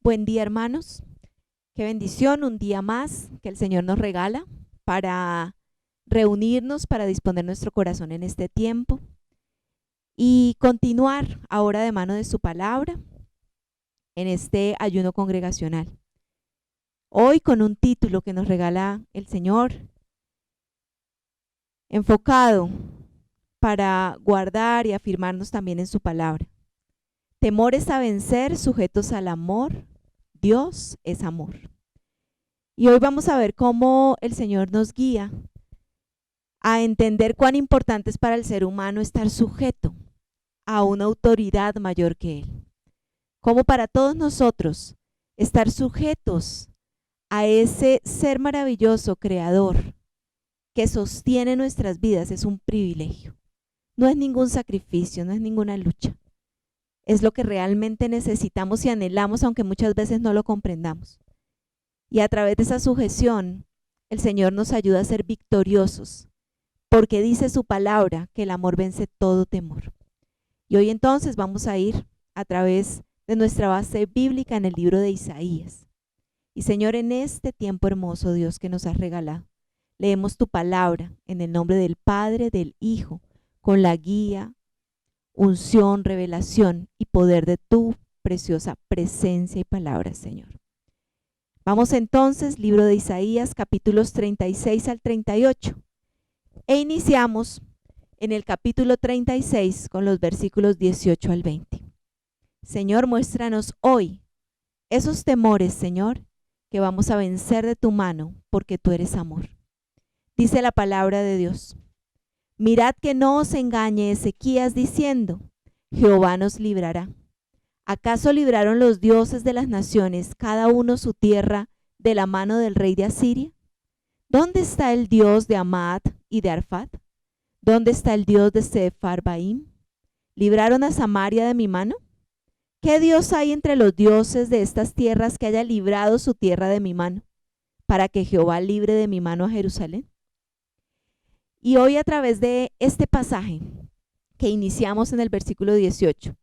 Buen día, hermanos. Qué bendición, un día más que el Señor nos regala para reunirnos, para disponer nuestro corazón en este tiempo y continuar ahora de mano de su palabra en este ayuno congregacional. Hoy con un título que nos regala el Señor, enfocado para guardar y afirmarnos también en su palabra. Temores a vencer, sujetos al amor. Dios es amor. Y hoy vamos a ver cómo el Señor nos guía a entender cuán importante es para el ser humano estar sujeto a una autoridad mayor que él. Como para todos nosotros, estar sujetos a ese ser maravilloso, creador, que sostiene nuestras vidas, es un privilegio. No es ningún sacrificio, no es ninguna lucha. Es lo que realmente necesitamos y anhelamos, aunque muchas veces no lo comprendamos. Y a través de esa sujeción, el Señor nos ayuda a ser victoriosos, porque dice su palabra que el amor vence todo temor. Y hoy entonces vamos a ir a través de nuestra base bíblica en el libro de Isaías. Y Señor, en este tiempo hermoso, Dios, que nos has regalado, leemos tu palabra en el nombre del Padre, del Hijo, con la guía, unción, revelación y poder de tu preciosa presencia y palabra, Señor. Vamos entonces, libro de Isaías, capítulos 36 al 38. E iniciamos en el capítulo 36 con los versículos 18 al 20. Señor, muéstranos hoy esos temores, Señor, que vamos a vencer de tu mano, porque tú eres amor. Dice la palabra de Dios. Mirad que no os engañe Ezequías diciendo, Jehová nos librará. ¿Acaso libraron los dioses de las naciones, cada uno su tierra, de la mano del rey de Asiria? ¿Dónde está el Dios de Amad y de Arfad? ¿Dónde está el Dios de Sepharvaim? ¿Libraron a Samaria de mi mano? ¿Qué Dios hay entre los dioses de estas tierras que haya librado su tierra de mi mano, para que Jehová libre de mi mano a Jerusalén? Y hoy a través de este pasaje que iniciamos en el versículo 18,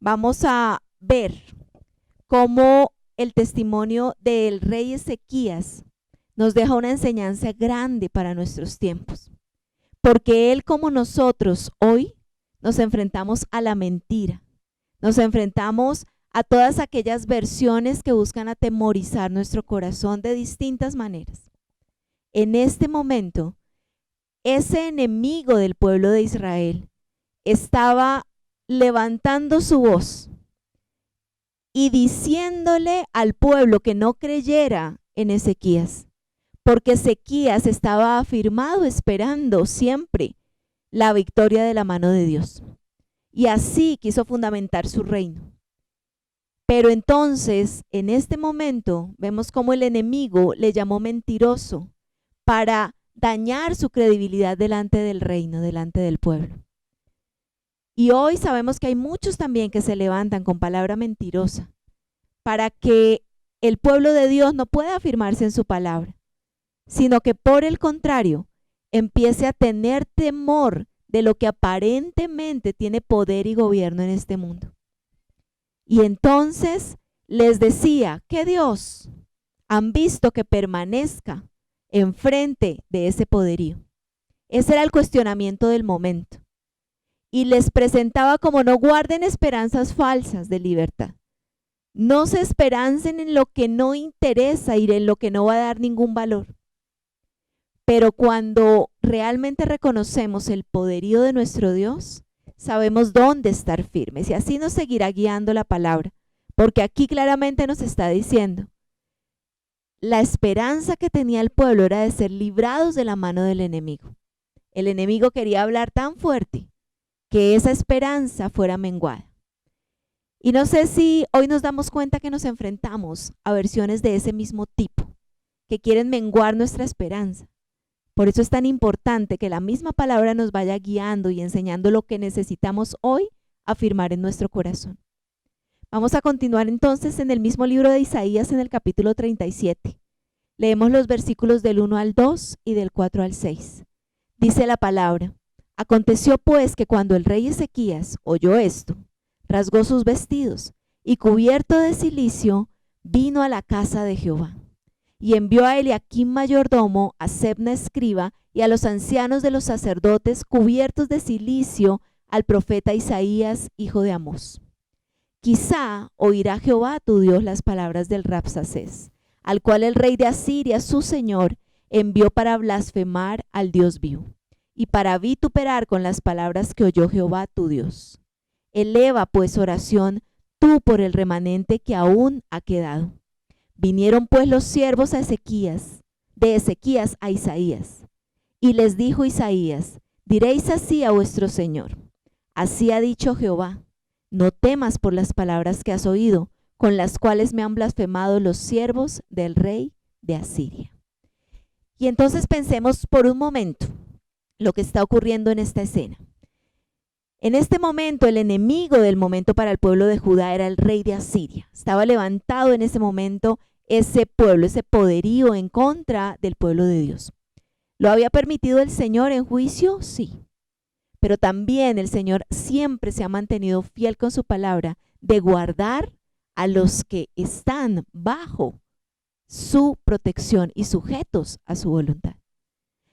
vamos a ver cómo el testimonio del rey Ezequías nos deja una enseñanza grande para nuestros tiempos. Porque él, como nosotros, hoy nos enfrentamos a la mentira, nos enfrentamos a todas aquellas versiones que buscan atemorizar nuestro corazón de distintas maneras. En este momento, ese enemigo del pueblo de Israel estaba levantando su voz y diciéndole al pueblo que no creyera en Ezequías, porque Ezequías estaba afirmado esperando siempre la victoria de la mano de Dios. Y así quiso fundamentar su reino. Pero entonces, en este momento, vemos cómo el enemigo le llamó mentiroso para dañar su credibilidad delante del reino, delante del pueblo. Y hoy sabemos que hay muchos también que se levantan con palabra mentirosa para que el pueblo de Dios no pueda afirmarse en su palabra, sino que por el contrario empiece a tener temor de lo que aparentemente tiene poder y gobierno en este mundo. Y entonces les decía, ¿qué Dios han visto que permanezca enfrente de ese poderío? Ese era el cuestionamiento del momento. Y les presentaba como no guarden esperanzas falsas de libertad. No se esperancen en lo que no interesa y en lo que no va a dar ningún valor. Pero cuando realmente reconocemos el poderío de nuestro Dios, sabemos dónde estar firmes. Y así nos seguirá guiando la palabra. Porque aquí claramente nos está diciendo, la esperanza que tenía el pueblo era de ser librados de la mano del enemigo. El enemigo quería hablar tan fuerte que esa esperanza fuera menguada. Y no sé si hoy nos damos cuenta que nos enfrentamos a versiones de ese mismo tipo, que quieren menguar nuestra esperanza. Por eso es tan importante que la misma palabra nos vaya guiando y enseñando lo que necesitamos hoy afirmar en nuestro corazón. Vamos a continuar entonces en el mismo libro de Isaías en el capítulo 37. Leemos los versículos del 1 al 2 y del 4 al 6. Dice la palabra, aconteció pues que cuando el rey Ezequías oyó esto, rasgó sus vestidos y cubierto de cilicio vino a la casa de Jehová y envió a Eliaquim mayordomo, a Sebna escriba y a los ancianos de los sacerdotes cubiertos de cilicio al profeta Isaías, hijo de Amós. Quizá oirá Jehová tu Dios las palabras del Rabsacés, al cual el rey de Asiria, su señor, envió para blasfemar al Dios vivo y para vituperar con las palabras que oyó Jehová tu Dios. Eleva pues oración tú por el remanente que aún ha quedado. Vinieron pues los siervos de Ezequías a Isaías, y les dijo Isaías: diréis así a vuestro señor: así ha dicho Jehová, no temas por las palabras que has oído, con las cuales me han blasfemado los siervos del rey de Asiria. Y entonces pensemos por un momento lo que está ocurriendo en esta escena. En este momento, el enemigo del momento para el pueblo de Judá era el rey de Asiria. Estaba levantado en ese momento ese pueblo, ese poderío en contra del pueblo de Dios. ¿Lo había permitido el Señor en juicio? Sí. Pero también el Señor siempre se ha mantenido fiel con su palabra de guardar a los que están bajo su protección y sujetos a su voluntad.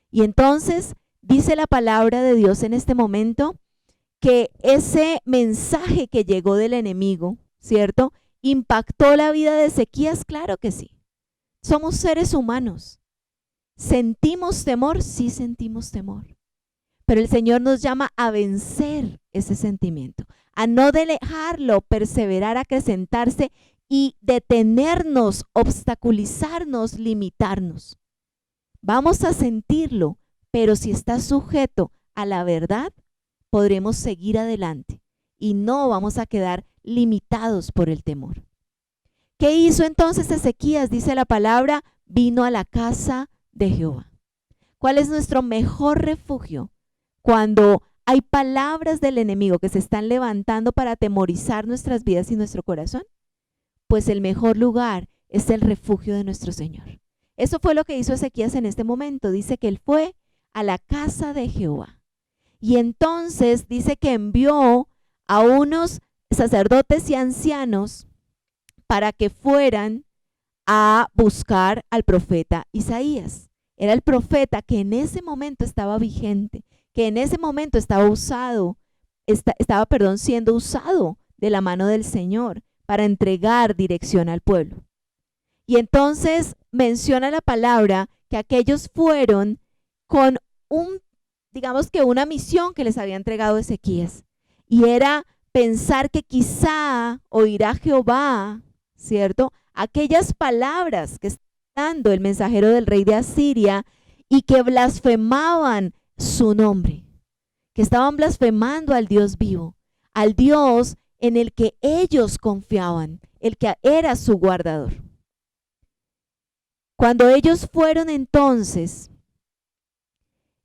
Y entonces dice la palabra de Dios en este momento que ese mensaje que llegó del enemigo, ¿cierto?, ¿impactó la vida de Ezequías? Claro que sí. Somos seres humanos. ¿Sentimos temor? Sí, sentimos temor. Pero el Señor nos llama a vencer ese sentimiento, a no dejarlo perseverar, acrecentarse y detenernos, obstaculizarnos, limitarnos. Vamos a sentirlo, pero si está sujeto a la verdad, podremos seguir adelante y no vamos a quedar limitados por el temor. ¿Qué hizo entonces Ezequías? Dice la palabra, vino a la casa de Jehová. ¿Cuál es nuestro mejor refugio? Cuando hay palabras del enemigo que se están levantando para atemorizar nuestras vidas y nuestro corazón, pues el mejor lugar es el refugio de nuestro Señor. Eso fue lo que hizo Ezequías en este momento. Dice que él fue a la casa de Jehová. Y entonces dice que envió a unos sacerdotes y ancianos para que fueran a buscar al profeta Isaías. Era el profeta que en ese momento estaba vigente, que en ese momento estaba siendo usado de la mano del Señor para entregar dirección al pueblo. Y entonces menciona la palabra que aquellos fueron con una misión que les había entregado Ezequías, y era pensar que quizá oirá Jehová, ¿cierto?, aquellas palabras que está dando el mensajero del rey de Asiria y que blasfemaban su nombre, que estaban blasfemando al Dios vivo, al Dios en el que ellos confiaban, el que era su guardador. Cuando ellos fueron entonces,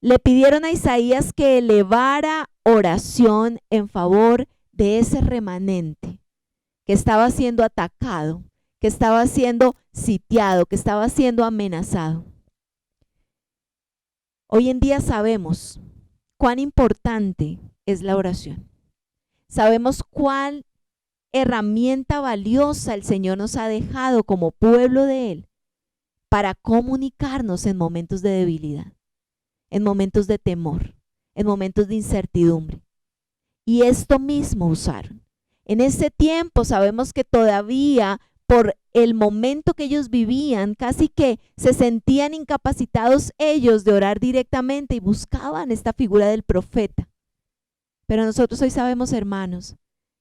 le pidieron a Isaías que elevara oración en favor de ese remanente que estaba siendo atacado, que estaba siendo sitiado, que estaba siendo amenazado. Hoy en día sabemos cuán importante es la oración. Sabemos cuál herramienta valiosa el Señor nos ha dejado como pueblo de Él para comunicarnos en momentos de debilidad, en momentos de temor, en momentos de incertidumbre. Y esto mismo usaron. En ese tiempo sabemos que todavía por el momento que ellos vivían, casi que se sentían incapacitados ellos de orar directamente y buscaban esta figura del profeta. Pero nosotros hoy sabemos, hermanos,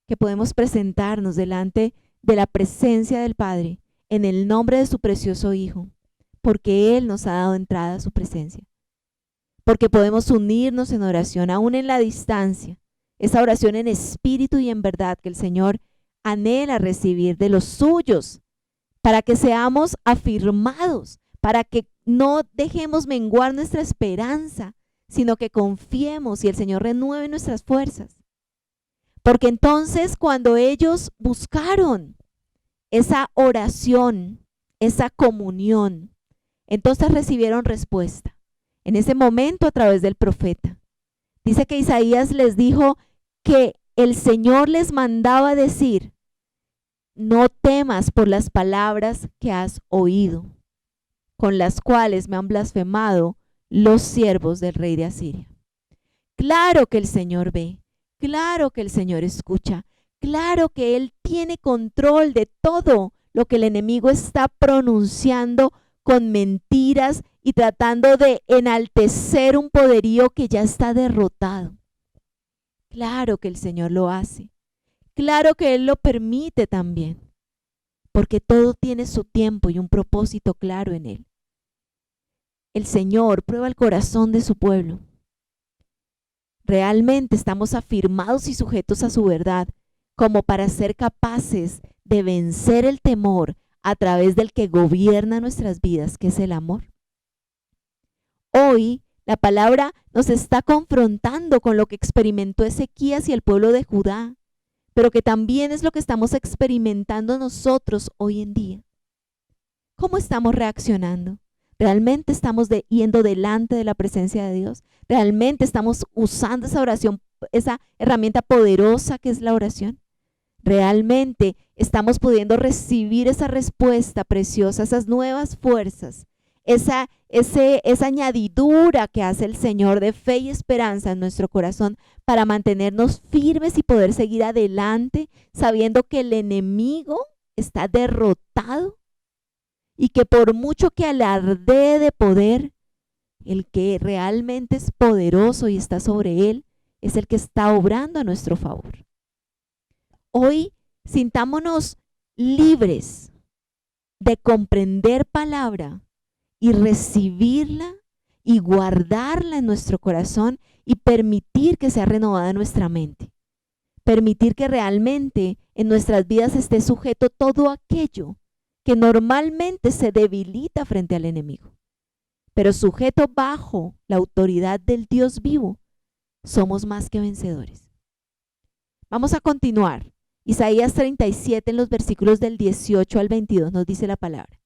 que podemos presentarnos delante de la presencia del Padre en el nombre de su precioso Hijo, porque Él nos ha dado entrada a su presencia. Porque podemos unirnos en oración, aún en la distancia, esa oración en espíritu y en verdad que el Señor anhela recibir de los suyos, para que seamos afirmados, para que no dejemos menguar nuestra esperanza, sino que confiemos y el Señor renueve nuestras fuerzas. Porque entonces cuando ellos buscaron esa oración, esa comunión, entonces recibieron respuesta. En ese momento a través del profeta. Dice que Isaías les dijo que el Señor les mandaba decir no temas por las palabras que has oído, con las cuales me han blasfemado los siervos del rey de Asiria. Claro que el Señor ve, claro que el Señor escucha, claro que Él tiene control de todo lo que el enemigo está pronunciando con mentiras y tratando de enaltecer un poderío que ya está derrotado. Claro que el Señor lo hace. Claro que Él lo permite también, porque todo tiene su tiempo y un propósito claro en Él. El Señor prueba el corazón de su pueblo. Realmente estamos afirmados y sujetos a su verdad, como para ser capaces de vencer el temor a través del que gobierna nuestras vidas, que es el amor. Hoy la palabra nos está confrontando con lo que experimentó Ezequías y el pueblo de Judá, pero que también es lo que estamos experimentando nosotros hoy en día. ¿Cómo estamos reaccionando? ¿Realmente estamos yendo delante de la presencia de Dios? ¿Realmente estamos usando esa oración, esa herramienta poderosa que es la oración? ¿Realmente estamos pudiendo recibir esa respuesta preciosa, esas nuevas fuerzas, esa añadidura que hace el Señor de fe y esperanza en nuestro corazón para mantenernos firmes y poder seguir adelante, sabiendo que el enemigo está derrotado y que por mucho que alardee de poder, el que realmente es poderoso y está sobre él es el que está obrando a nuestro favor? Hoy sintámonos libres de comprender palabra y recibirla y guardarla en nuestro corazón y permitir que sea renovada nuestra mente. Permitir que realmente en nuestras vidas esté sujeto todo aquello que normalmente se debilita frente al enemigo. Pero sujeto bajo la autoridad del Dios vivo, somos más que vencedores. Vamos a continuar. Isaías 37 en los versículos del 18 al 22 nos dice la palabra.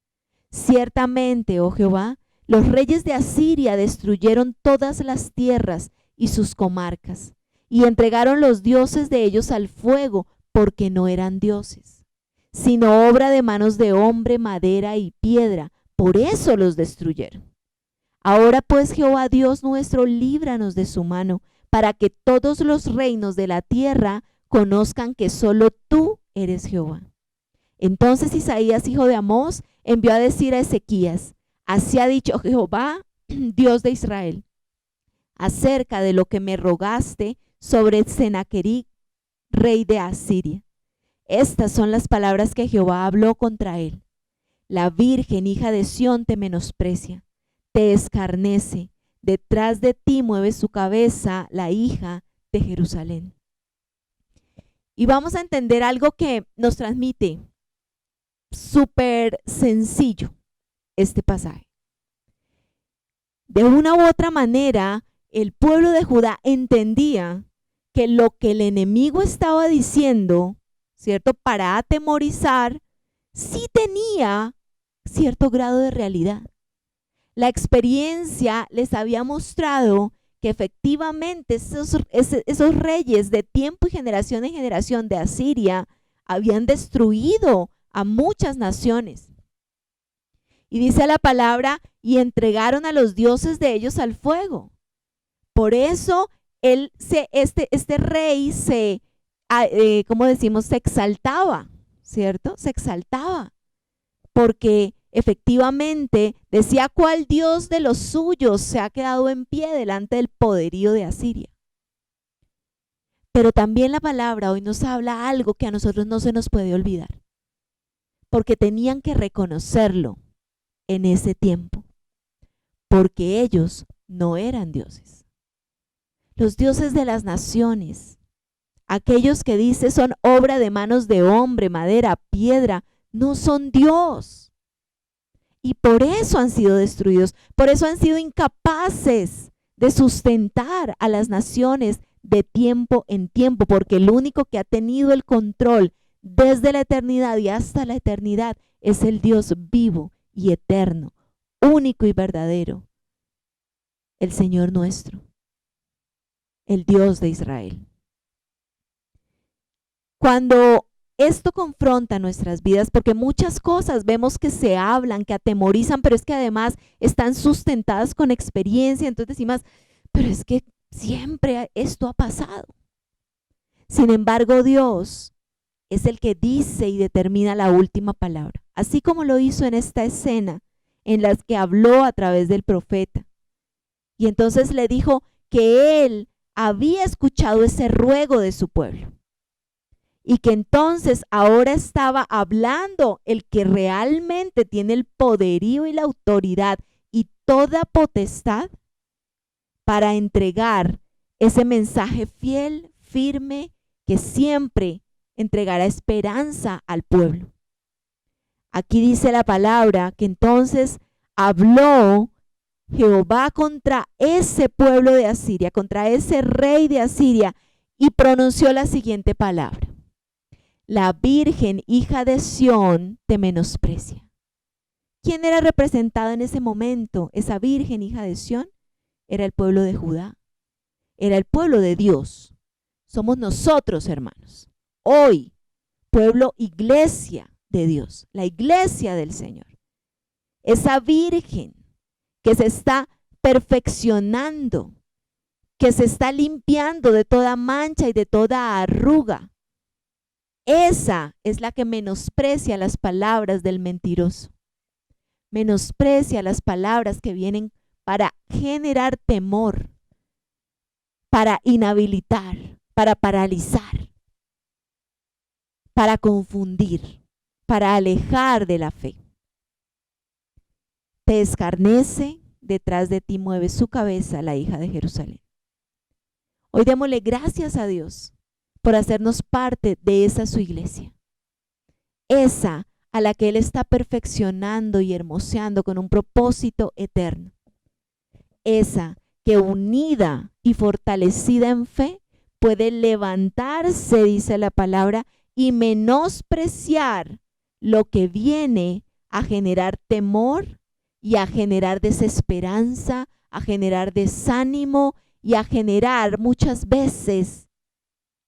Ciertamente, oh Jehová, los reyes de Asiria destruyeron todas las tierras y sus comarcas, y entregaron los dioses de ellos al fuego, porque no eran dioses, sino obra de manos de hombre, madera y piedra, por eso los destruyeron. Ahora pues, Jehová Dios nuestro, líbranos de su mano, para que todos los reinos de la tierra conozcan que solo tú eres Jehová. Entonces Isaías, hijo de Amós, envió a decir a Ezequías: así ha dicho Jehová, Dios de Israel, acerca de lo que me rogaste sobre Sennacherib, rey de Asiria. Estas son las palabras que Jehová habló contra él. La virgen, hija de Sión, te menosprecia, te escarnece, detrás de ti mueve su cabeza la hija de Jerusalén. Y vamos a entender algo que nos transmite súper sencillo este pasaje. De una u otra manera, el pueblo de Judá entendía que lo que el enemigo estaba diciendo, ¿cierto?, para atemorizar, sí tenía cierto grado de realidad. La experiencia les había mostrado que efectivamente esos reyes de tiempo y generación en generación de Asiria habían destruido a muchas naciones. Y dice la palabra, y entregaron a los dioses de ellos al fuego. Por eso este rey ¿cómo decimos? Se exaltaba, ¿cierto? Se exaltaba, porque efectivamente decía cuál Dios de los suyos se ha quedado en pie delante del poderío de Asiria. Pero también la palabra hoy nos habla algo que a nosotros no se nos puede olvidar, porque tenían que reconocerlo en ese tiempo, porque ellos no eran dioses. Los dioses de las naciones, aquellos que dice son obra de manos de hombre, madera, piedra, no son Dios. Y por eso han sido destruidos, por eso han sido incapaces de sustentar a las naciones de tiempo en tiempo, porque el único que ha tenido el control desde la eternidad y hasta la eternidad es el Dios vivo y eterno, único y verdadero, el Señor nuestro, el Dios de Israel. Cuando esto confronta nuestras vidas porque muchas cosas vemos que se hablan, que atemorizan, pero es que además están sustentadas con experiencia. Entonces decimos, pero es que siempre esto ha pasado. Sin embargo, Dios es el que dice y determina la última palabra, así como lo hizo en esta escena en la que habló a través del profeta. Y entonces le dijo que él había escuchado ese ruego de su pueblo y que entonces ahora estaba hablando el que realmente tiene el poderío y la autoridad y toda potestad para entregar ese mensaje fiel, firme, que siempre entregará esperanza al pueblo. Aquí dice la palabra que entonces habló Jehová contra ese pueblo de Asiria, contra ese rey de Asiria, y pronunció la siguiente palabra: la virgen hija de Sión te menosprecia. ¿Quién era representado en ese momento? Esa virgen hija de Sión era el pueblo de Judá, era el pueblo de Dios. Somos nosotros, hermanos, hoy, pueblo, iglesia de Dios, la iglesia del Señor. Esa virgen que se está perfeccionando, que se está limpiando de toda mancha y de toda arruga. Esa es la que menosprecia las palabras del mentiroso. Menosprecia las palabras que vienen para generar temor, para inhabilitar, para paralizar, para confundir, para alejar de la fe. Te escarnece, detrás de ti mueve su cabeza la hija de Jerusalén. Hoy démosle gracias a Dios por hacernos parte de esa su iglesia. Esa a la que Él está perfeccionando y hermoseando con un propósito eterno. Esa que unida y fortalecida en fe puede levantarse, dice la palabra, y menospreciar lo que viene a generar temor y a generar desesperanza, a generar desánimo y a generar muchas veces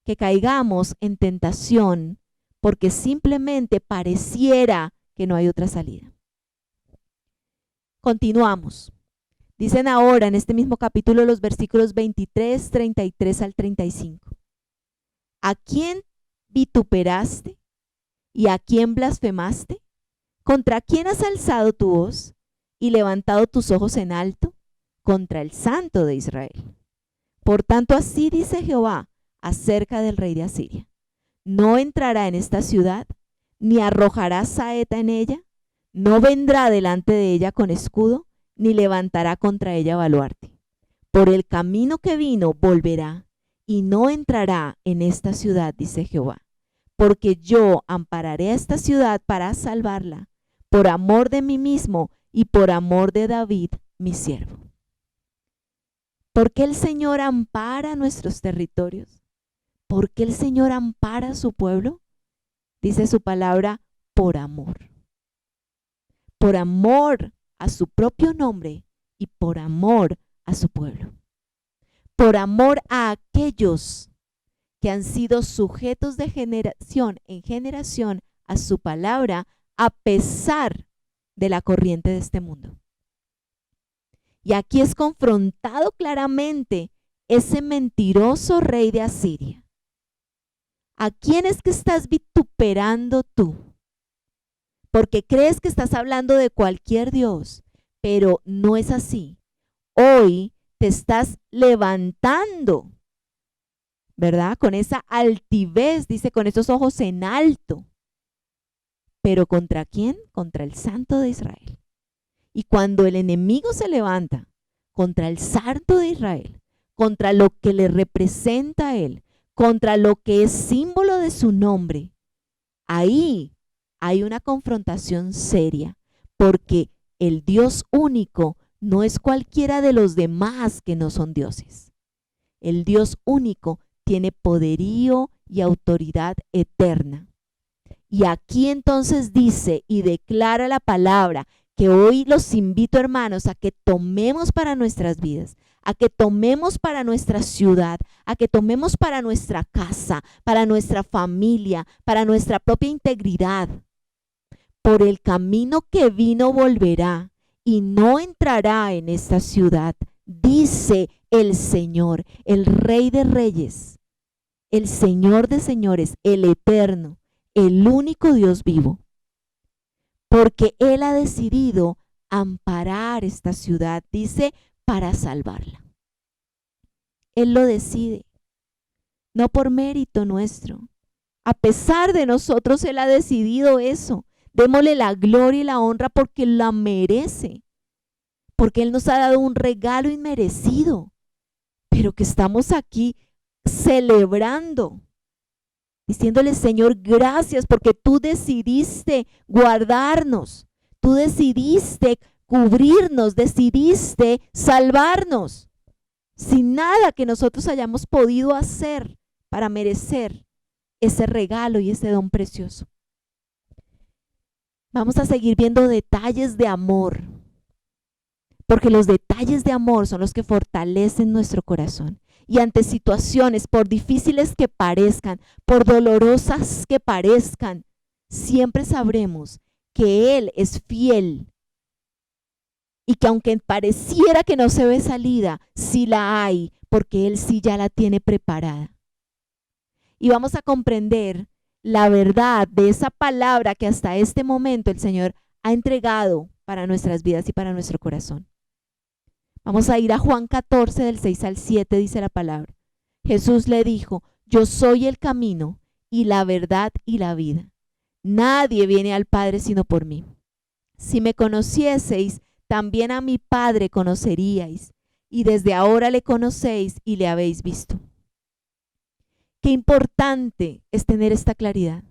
que caigamos en tentación porque simplemente pareciera que no hay otra salida. Continuamos. Dicen ahora en este mismo capítulo los versículos 23, 33 al 35. ¿A quién vituperaste y a quién blasfemaste? ¿Contra quién has alzado tu voz y levantado tus ojos en alto? Contra el Santo de Israel. Por tanto, así dice Jehová acerca del rey de Asiria: no entrará en esta ciudad, ni arrojará saeta en ella, no vendrá delante de ella con escudo, ni levantará contra ella baluarte. Por el camino que vino volverá, y no entrará en esta ciudad, dice Jehová, porque yo ampararé a esta ciudad para salvarla, por amor de mí mismo y por amor de David, mi siervo. ¿Por qué el Señor ampara nuestros territorios? ¿Por qué el Señor ampara a su pueblo? Dice su palabra, por amor. Por amor a su propio nombre y por amor a su pueblo. Por amor a aquellos que han sido sujetos de generación en generación a su palabra, a pesar de la corriente de este mundo. Y aquí es confrontado claramente ese mentiroso rey de Asiria. ¿A quién es que estás vituperando tú? Porque crees que estás hablando de cualquier Dios, pero no es así. Hoy te estás levantando, ¿verdad? Con esa altivez, dice, con esos ojos en alto. ¿Pero contra quién? Contra el Santo de Israel. Y cuando el enemigo se levanta contra el Santo de Israel, contra lo que le representa a él, contra lo que es símbolo de su nombre, ahí hay una confrontación seria, porque el Dios único no es cualquiera de los demás que no son dioses. El Dios único tiene poderío y autoridad eterna. Y aquí entonces dice y declara la palabra que hoy los invito, hermanos, a que tomemos para nuestras vidas, a que tomemos para nuestra ciudad, a que tomemos para nuestra casa, para nuestra familia, para nuestra propia integridad. Por el camino que vino volverá y no entrará en esta ciudad, dice el Señor, el Rey de Reyes, el Señor de señores, el Eterno, el único Dios vivo. Porque Él ha decidido amparar esta ciudad, dice, para salvarla. Él lo decide, no por mérito nuestro. A pesar de nosotros, Él ha decidido eso. Démosle la gloria y la honra porque la merece. Porque Él nos ha dado un regalo inmerecido. Pero que estamos aquí celebrando, diciéndole, Señor, gracias porque tú decidiste guardarnos. Tú decidiste cubrirnos, decidiste salvarnos. Sin nada que nosotros hayamos podido hacer para merecer ese regalo y ese don precioso. Vamos a seguir viendo detalles de amor, porque los detalles de amor son los que fortalecen nuestro corazón. Y ante situaciones, por difíciles que parezcan, por dolorosas que parezcan, siempre sabremos que Él es fiel. Y que aunque pareciera que no se ve salida, sí la hay, porque Él sí ya la tiene preparada. Y vamos a comprender la verdad de esa palabra que hasta este momento el Señor ha entregado para nuestras vidas y para nuestro corazón. Vamos a ir a Juan 14, del 6 al 7, dice la palabra. Jesús le dijo, yo soy el camino y la verdad y la vida. Nadie viene al Padre sino por mí. Si me conocieseis, también a mi Padre conoceríais, y desde ahora le conocéis y le habéis visto. Qué importante es tener esta claridad,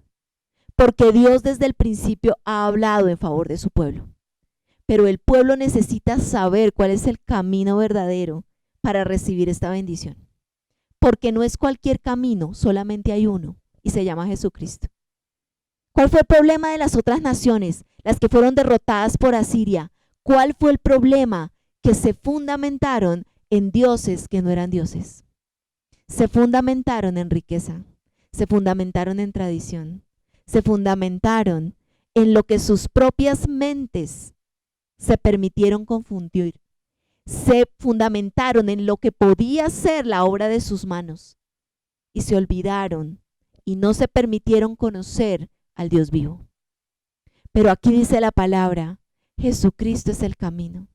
porque Dios desde el principio ha hablado en favor de su pueblo. Pero el pueblo necesita saber cuál es el camino verdadero para recibir esta bendición. Porque no es cualquier camino, solamente hay uno, y se llama Jesucristo. ¿Cuál fue el problema de las otras naciones, las que fueron derrotadas por Asiria? ¿Cuál fue el problema? Que se fundamentaron en dioses que no eran dioses. Se fundamentaron en riqueza, se fundamentaron en tradición, se fundamentaron en lo que sus propias mentes se permitieron confundir, se fundamentaron en lo que podía ser la obra de sus manos y se olvidaron y no se permitieron conocer al Dios vivo. Pero aquí dice la palabra, Jesucristo es el camino.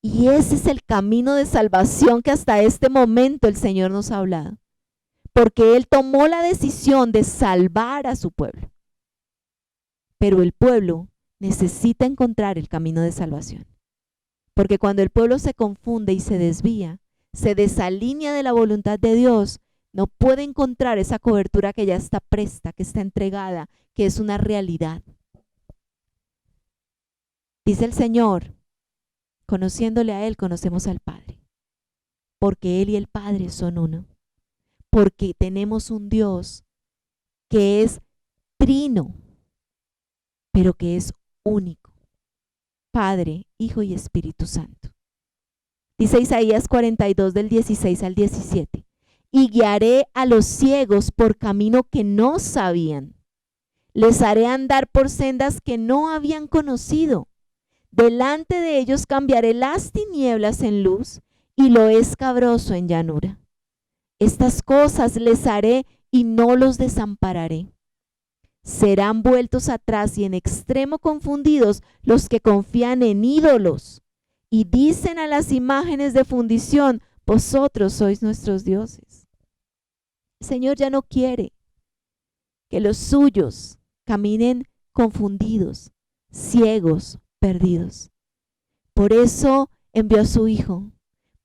Y ese es el camino de salvación que hasta este momento el Señor nos ha hablado. Porque Él tomó la decisión de salvar a su pueblo. Pero el pueblo necesita encontrar el camino de salvación. Porque cuando el pueblo se confunde y se desvía, se desalinea de la voluntad de Dios, no puede encontrar esa cobertura que ya está presta, que está entregada, que es una realidad. Dice el Señor, conociéndole a Él, conocemos al Padre. Porque Él y el Padre son uno. Porque tenemos un Dios que es trino, pero que es único. Padre, Hijo y Espíritu Santo. Dice Isaías 42 del 16 al 17. Y guiaré a los ciegos por camino que no sabían. Les haré andar por sendas que no habían conocido. Delante de ellos cambiaré las tinieblas en luz y lo escabroso en llanura. Estas cosas les haré y no los desampararé. Serán vueltos atrás y en extremo confundidos los que confían en ídolos y dicen a las imágenes de fundición, vosotros sois nuestros dioses. El Señor ya no quiere que los suyos caminen confundidos, ciegos, perdidos. Por eso envió a su Hijo.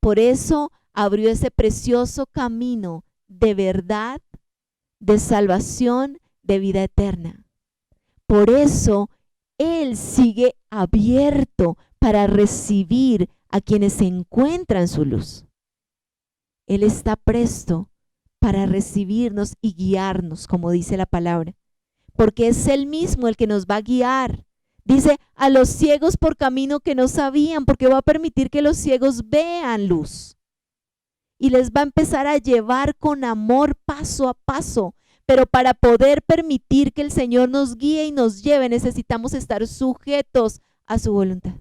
Por eso abrió ese precioso camino de verdad, de salvación, de vida eterna. Por eso Él sigue abierto para recibir a quienes se encuentran en su luz. Él está presto para recibirnos y guiarnos, como dice la palabra, porque es Él mismo el que nos va a guiar. Dice, a los ciegos por camino que no sabían, porque va a permitir que los ciegos vean luz. Y les va a empezar a llevar con amor paso a paso. Pero para poder permitir que el Señor nos guíe y nos lleve, necesitamos estar sujetos a su voluntad.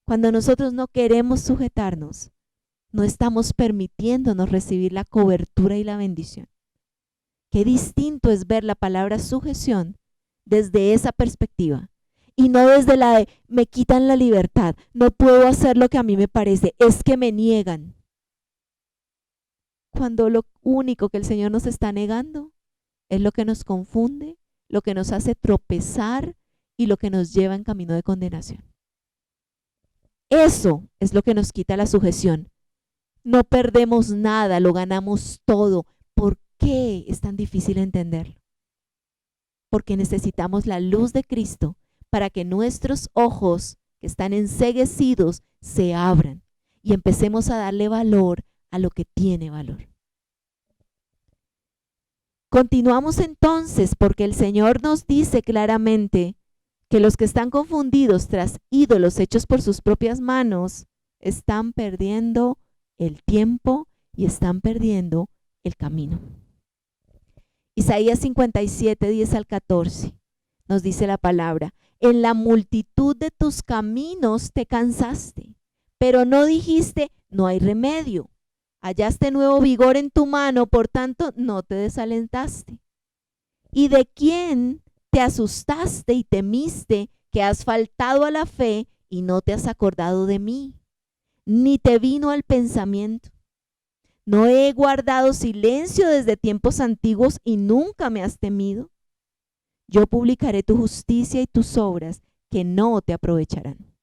Cuando nosotros no queremos sujetarnos, no estamos permitiéndonos recibir la cobertura y la bendición. Qué distinto es ver la palabra sujeción desde esa perspectiva y no desde la de me quitan la libertad, no puedo hacer lo que a mí me parece, es que me niegan. Cuando lo único que el Señor nos está negando es lo que nos confunde, lo que nos hace tropezar y lo que nos lleva en camino de condenación. Eso es lo que nos quita la sujeción. No perdemos nada, lo ganamos todo. ¿Por qué es tan difícil entenderlo? Porque necesitamos la luz de Cristo para que nuestros ojos que están enceguecidos se abran y empecemos a darle valor a lo que tiene valor. Continuamos entonces porque el Señor nos dice claramente que los que están confundidos tras ídolos hechos por sus propias manos están perdiendo el tiempo y están perdiendo el camino. Isaías 57, 10 al 14 nos dice la palabra: en la multitud de tus caminos te cansaste, pero no dijiste, no hay remedio. Hallaste nuevo vigor en tu mano, por tanto no te desalentaste. ¿Y de quién te asustaste y temiste que has faltado a la fe y no te has acordado de mí? Ni te vino al pensamiento. ¿No he guardado silencio desde tiempos antiguos y nunca me has temido? Yo publicaré tu justicia y tus obras que no te aprovecharán.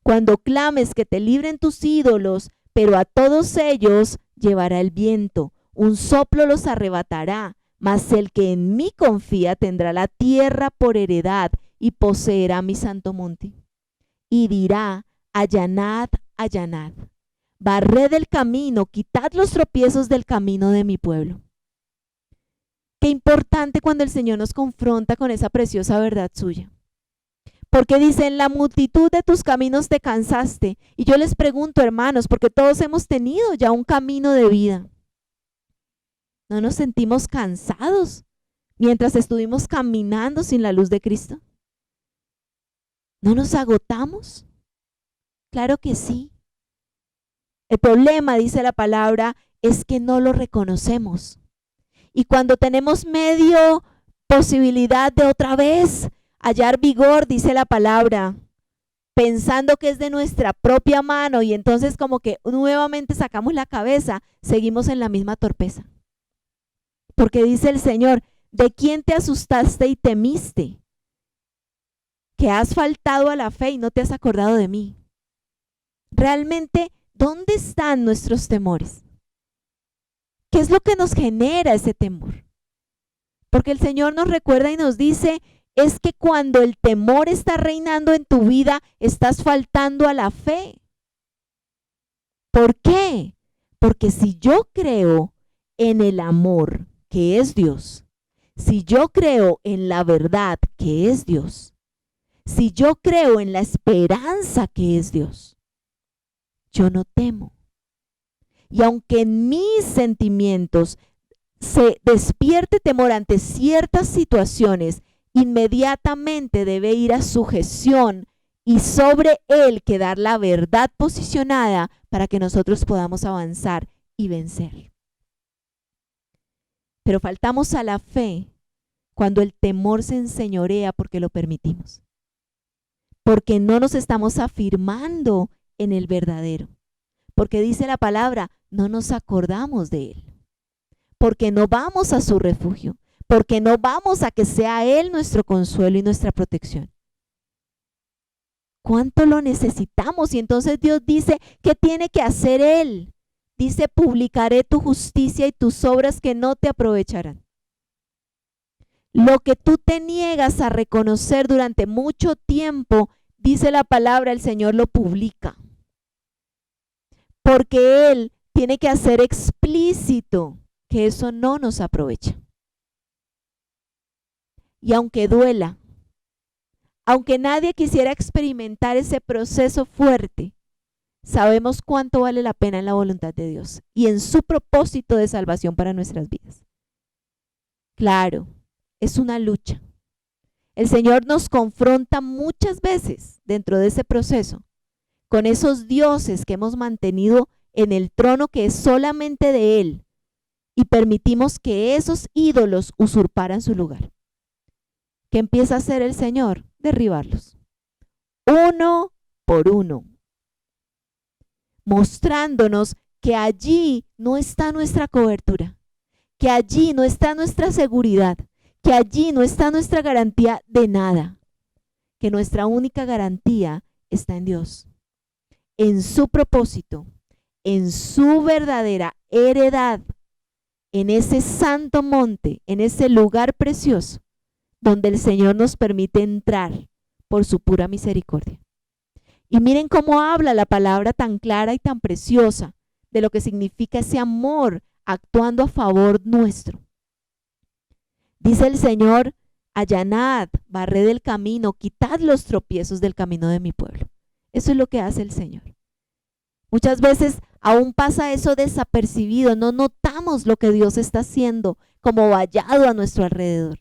Cuando clames que te libren tus ídolos, pero a todos ellos llevará el viento, un soplo los arrebatará, mas el que en mí confía tendrá la tierra por heredad y poseerá mi santo monte. Y dirá, allanad, allanad, barred el camino, quitad los tropiezos del camino de mi pueblo. Qué importante cuando el Señor nos confronta con esa preciosa verdad suya. Porque dice, en la multitud de tus caminos te cansaste. Y yo les pregunto, hermanos, porque todos hemos tenido ya un camino de vida. ¿No nos sentimos cansados mientras estuvimos caminando sin la luz de Cristo? ¿No nos agotamos? Claro que sí. El problema, dice la palabra, es que no lo reconocemos. Y cuando tenemos medio posibilidad de otra vez hallar vigor, dice la palabra, pensando que es de nuestra propia mano y entonces como que nuevamente sacamos la cabeza, seguimos en la misma torpeza. Porque dice el Señor, ¿de quién te asustaste y temiste? Que has faltado a la fe y no te has acordado de mí. Realmente, ¿dónde están nuestros temores? ¿Qué es lo que nos genera ese temor? Porque el Señor nos recuerda y nos dice, es que cuando el temor está reinando en tu vida, estás faltando a la fe. ¿Por qué? Porque si yo creo en el amor, que es Dios, si yo creo en la verdad, que es Dios, si yo creo en la esperanza, que es Dios, yo no temo. Y aunque en mis sentimientos se despierte temor ante ciertas situaciones, inmediatamente debe ir a sujeción y sobre él quedar la verdad posicionada para que nosotros podamos avanzar y vencer. Pero faltamos a la fe cuando el temor se enseñorea porque lo permitimos. Porque no nos estamos afirmando en el verdadero. Porque dice la palabra, no nos acordamos de él. Porque no vamos a su refugio. Porque no vamos a que sea él nuestro consuelo y nuestra protección. ¿Cuánto lo necesitamos? Y entonces Dios dice, ¿qué tiene que hacer él? Dice, publicaré tu justicia y tus obras que no te aprovecharán. Lo que tú te niegas a reconocer durante mucho tiempo, dice la palabra, el Señor lo publica. Porque él tiene que hacer explícito que eso no nos aprovecha. Y aunque duela, Aunque nadie quisiera experimentar ese proceso fuerte, sabemos cuánto vale la pena en la voluntad de Dios y en su propósito de salvación para nuestras vidas. Claro, es una lucha. El Señor nos confronta muchas veces dentro de ese proceso con esos dioses que hemos mantenido en el trono que es solamente de Él y permitimos que esos ídolos usurparan su lugar. ¿Qué empieza a hacer el Señor? Derribarlos, uno por uno, mostrándonos que allí no está nuestra cobertura, que allí no está nuestra seguridad, que allí no está nuestra garantía de nada, que nuestra única garantía está en Dios, en su propósito, en su verdadera heredad, en ese santo monte, en ese lugar precioso, donde el Señor nos permite entrar por su pura misericordia. Y miren cómo habla la palabra tan clara y tan preciosa de lo que significa ese amor actuando a favor nuestro. Dice el Señor: allanad, barred el camino, quitad los tropiezos del camino de mi pueblo. Eso es lo que hace el Señor. Muchas veces aún pasa eso desapercibido, no notamos lo que Dios está haciendo como vallado a nuestro alrededor.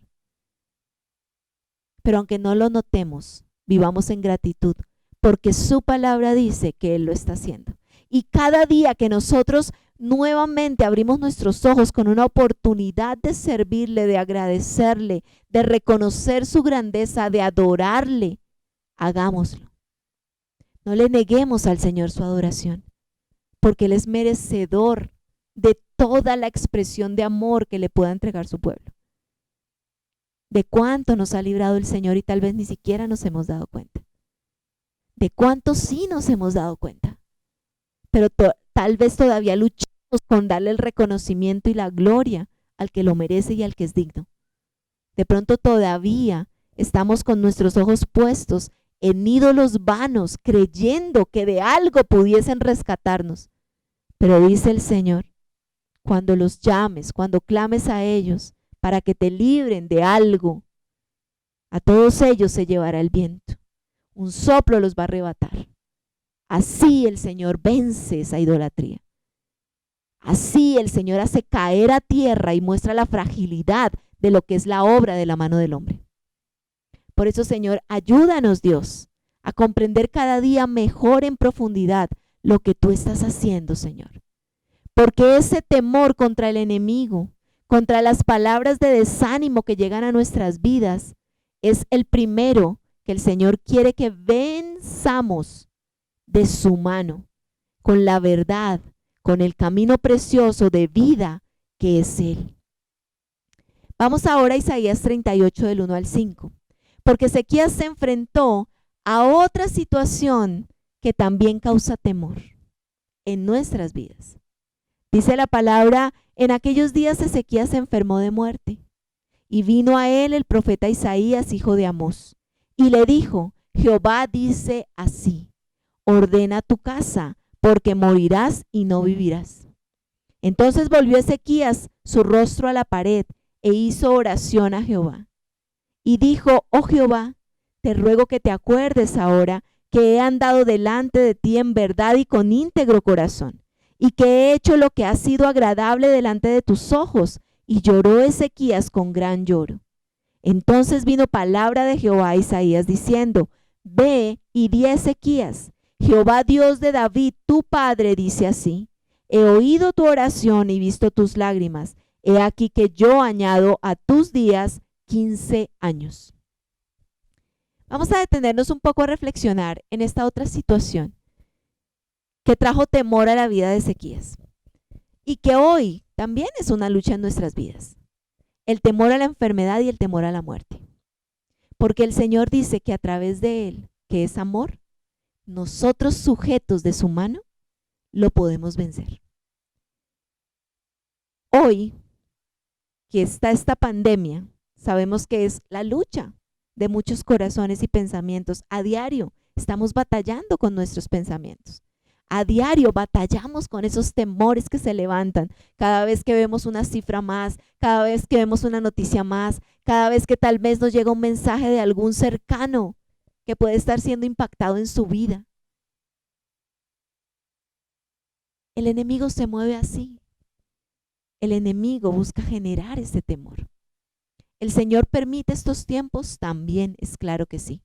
Pero aunque no lo notemos, vivamos en gratitud, porque su palabra dice que Él lo está haciendo. Y cada día que nosotros nuevamente abrimos nuestros ojos con una oportunidad de servirle, de agradecerle, de reconocer su grandeza, de adorarle, hagámoslo. No le neguemos al Señor su adoración, porque Él es merecedor de toda la expresión de amor que le pueda entregar su pueblo. De cuánto nos ha librado el Señor y tal vez ni siquiera nos hemos dado cuenta. De cuánto sí nos hemos dado cuenta. Pero tal vez todavía luchamos con darle el reconocimiento y la gloria al que lo merece y al que es digno. De pronto todavía estamos con nuestros ojos puestos en ídolos vanos, creyendo que de algo pudiesen rescatarnos. Pero dice el Señor, cuando los llames, cuando clames a ellos para que te libren de algo, a todos ellos se llevará el viento. Un soplo los va a arrebatar. Así el Señor vence esa idolatría. Así el Señor hace caer a tierra y muestra la fragilidad de lo que es la obra de la mano del hombre. Por eso, Señor, ayúdanos, Dios, a comprender cada día mejor en profundidad lo que tú estás haciendo, Señor. Porque ese temor contra el enemigo, contra las palabras de desánimo que llegan a nuestras vidas, es el primero que el Señor quiere que venzamos de su mano, con la verdad, con el camino precioso de vida que es Él. Vamos ahora a Isaías 38 del 1 al 5, porque Ezequías se enfrentó a otra situación que también causa temor en nuestras vidas. Dice la palabra: en aquellos días Ezequías se enfermó de muerte, y vino a él el profeta Isaías, hijo de Amós, y le dijo: Jehová dice así, ordena tu casa, porque morirás y no vivirás. Entonces volvió Ezequías su rostro a la pared e hizo oración a Jehová. Y dijo: oh Jehová, te ruego que te acuerdes ahora que he andado delante de ti en verdad y con íntegro corazón, y que he hecho lo que ha sido agradable delante de tus ojos. Y lloró Ezequías con gran lloro. Entonces vino palabra de Jehová a Isaías diciendo: ve y di a Ezequías: Jehová Dios de David, tu padre, dice así: he oído tu oración y visto tus lágrimas. He aquí que yo añado a tus días 15 años. Vamos a detenernos un poco a reflexionar en esta otra situación que trajo temor a la vida de Ezequías y que hoy también es una lucha en nuestras vidas. El temor a la enfermedad y el temor a la muerte. Porque el Señor dice que a través de Él, que es amor, nosotros sujetos de su mano, lo podemos vencer. Hoy, que está esta pandemia, sabemos que es la lucha de muchos corazones y pensamientos. A diario estamos batallando con nuestros pensamientos. A diario batallamos con esos temores que se levantan cada vez que vemos una cifra más, cada vez que vemos una noticia más, cada vez que tal vez nos llega un mensaje de algún cercano que puede estar siendo impactado en su vida. El enemigo se mueve así. El enemigo busca generar ese temor. ¿El Señor permite estos tiempos? También es claro que sí.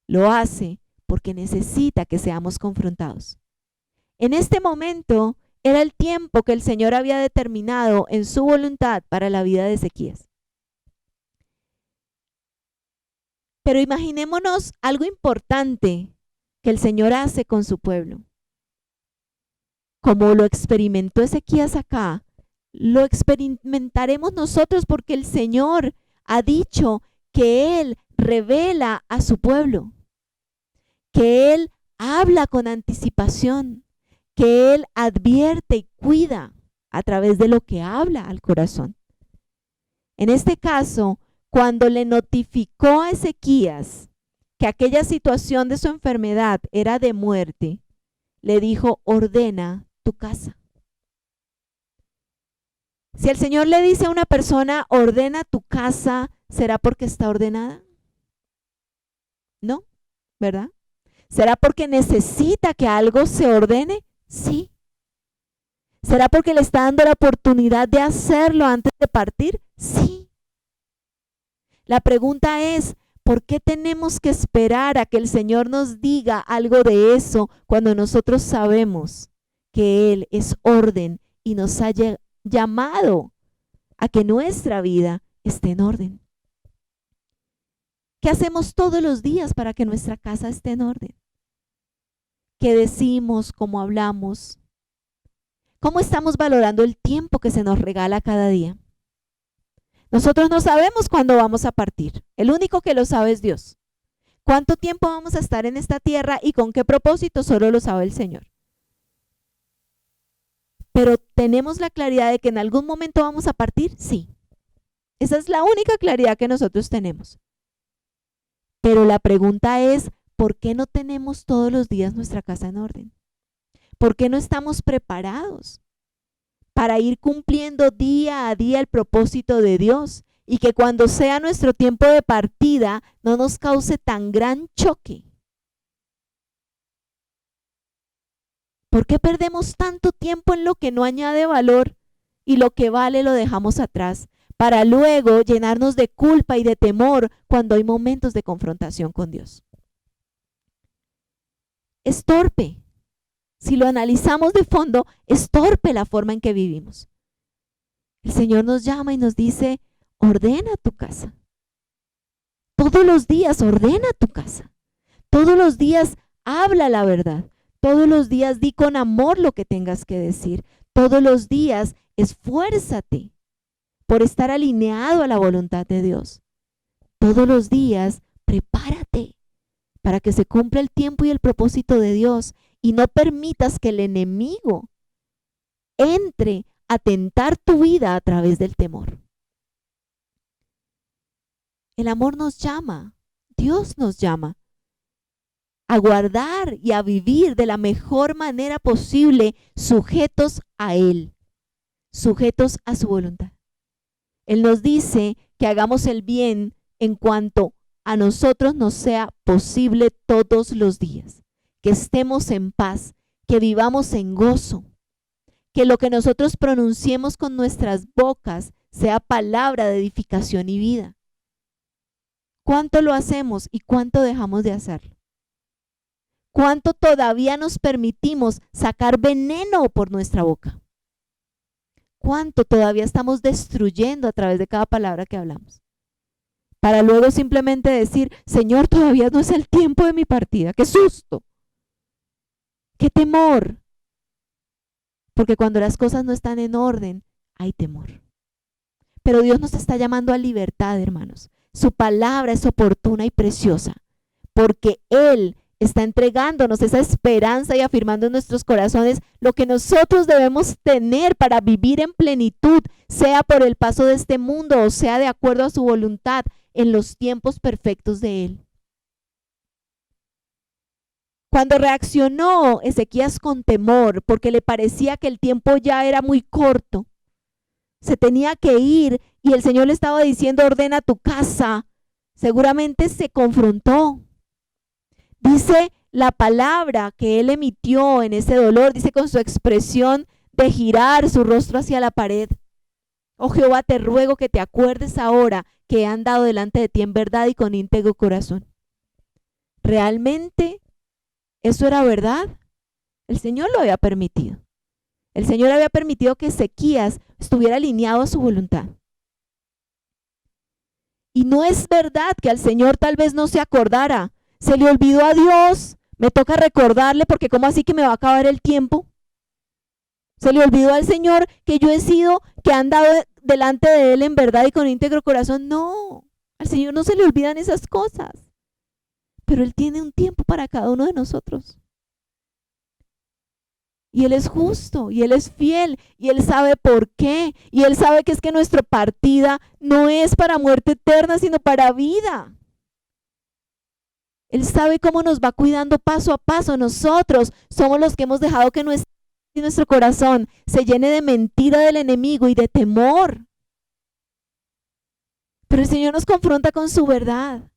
Lo hace porque necesita que seamos confrontados. En este momento era el tiempo que el Señor había determinado en su voluntad para la vida de Ezequías. Pero imaginémonos algo importante que el Señor hace con su pueblo. Como lo experimentó Ezequías acá, lo experimentaremos nosotros porque el Señor ha dicho que Él revela a su pueblo, que Él habla con anticipación, que Él advierte y cuida a través de lo que habla al corazón. En este caso, cuando le notificó a Ezequías que aquella situación de su enfermedad era de muerte, le dijo: ordena tu casa. Si el Señor le dice a una persona: ordena tu casa, ¿será porque está ordenada? No, ¿verdad? ¿Será porque necesita que algo se ordene? Sí. ¿Será porque le está dando la oportunidad de hacerlo antes de partir? Sí. La pregunta es: ¿por qué tenemos que esperar a que el Señor nos diga algo de eso cuando nosotros sabemos que Él es orden y nos ha llamado a que nuestra vida esté en orden? ¿Qué hacemos todos los días para que nuestra casa esté en orden? ¿Qué decimos? ¿Cómo hablamos? ¿Cómo estamos valorando el tiempo que se nos regala cada día? Nosotros no sabemos cuándo vamos a partir. El único que lo sabe es Dios. ¿Cuánto tiempo vamos a estar en esta tierra y con qué propósito? Solo lo sabe el Señor. Pero ¿tenemos la claridad de que en algún momento vamos a partir? Sí. Esa es la única claridad que nosotros tenemos. Pero la pregunta es: ¿por qué no tenemos todos los días nuestra casa en orden? ¿Por qué no estamos preparados para ir cumpliendo día a día el propósito de Dios y que cuando sea nuestro tiempo de partida no nos cause tan gran choque? ¿Por qué perdemos tanto tiempo en lo que no añade valor y lo que vale lo dejamos atrás para luego llenarnos de culpa y de temor cuando hay momentos de confrontación con Dios? Es torpe. Si lo analizamos de fondo, es torpe la forma en que vivimos. El Señor nos llama y nos dice: ordena tu casa. Todos los días ordena tu casa. Todos los días habla la verdad. Todos los días di con amor lo que tengas que decir. Todos los días esfuérzate por estar alineado a la voluntad de Dios. Todos los días prepárate para que se cumpla el tiempo y el propósito de Dios y no permitas que el enemigo entre a tentar tu vida a través del temor. El amor nos llama, Dios nos llama a guardar y a vivir de la mejor manera posible, sujetos a Él, sujetos a su voluntad. Él nos dice que hagamos el bien en cuanto a nosotros nos sea posible todos los días, que estemos en paz, que vivamos en gozo, que lo que nosotros pronunciemos con nuestras bocas sea palabra de edificación y vida. ¿Cuánto lo hacemos y cuánto dejamos de hacerlo? ¿Cuánto todavía nos permitimos sacar veneno por nuestra boca? ¿Cuánto todavía estamos destruyendo a través de cada palabra que hablamos? Para luego simplemente decir: Señor, todavía no es el tiempo de mi partida. ¡Qué susto! ¡Qué temor! Porque cuando las cosas no están en orden, hay temor. Pero Dios nos está llamando a libertad, hermanos. Su palabra es oportuna y preciosa, porque Él está entregándonos esa esperanza y afirmando en nuestros corazones lo que nosotros debemos tener para vivir en plenitud, sea por el paso de este mundo o sea de acuerdo a su voluntad en los tiempos perfectos de Él. Cuando reaccionó Ezequías con temor, porque le parecía que el tiempo ya era muy corto, se tenía que ir y el Señor le estaba diciendo: ordena tu casa, seguramente se confrontó. Dice la palabra que él emitió en ese dolor, dice con su expresión de girar su rostro hacia la pared: oh Jehová, te ruego que te acuerdes ahora que he andado delante de ti en verdad y con íntegro corazón. ¿Realmente eso era verdad? El Señor lo había permitido. El Señor había permitido que Ezequías estuviera alineado a su voluntad. Y no es verdad que al Señor tal vez no se acordara. Se le olvidó a Dios. Me toca recordarle porque ¿cómo así que me va a acabar el tiempo? Se le olvidó al Señor que yo he sido, que he andado delante de Él en verdad y con íntegro corazón. No, al Señor no se le olvidan esas cosas. Pero Él tiene un tiempo para cada uno de nosotros. Y Él es justo, y Él es fiel, y Él sabe por qué. Y Él sabe que es que nuestra partida no es para muerte eterna, sino para vida. Él sabe cómo nos va cuidando paso a paso. Nosotros somos los que hemos dejado que nuestro corazón se llene de mentira del enemigo y de temor. Pero el Señor nos confronta con su verdad.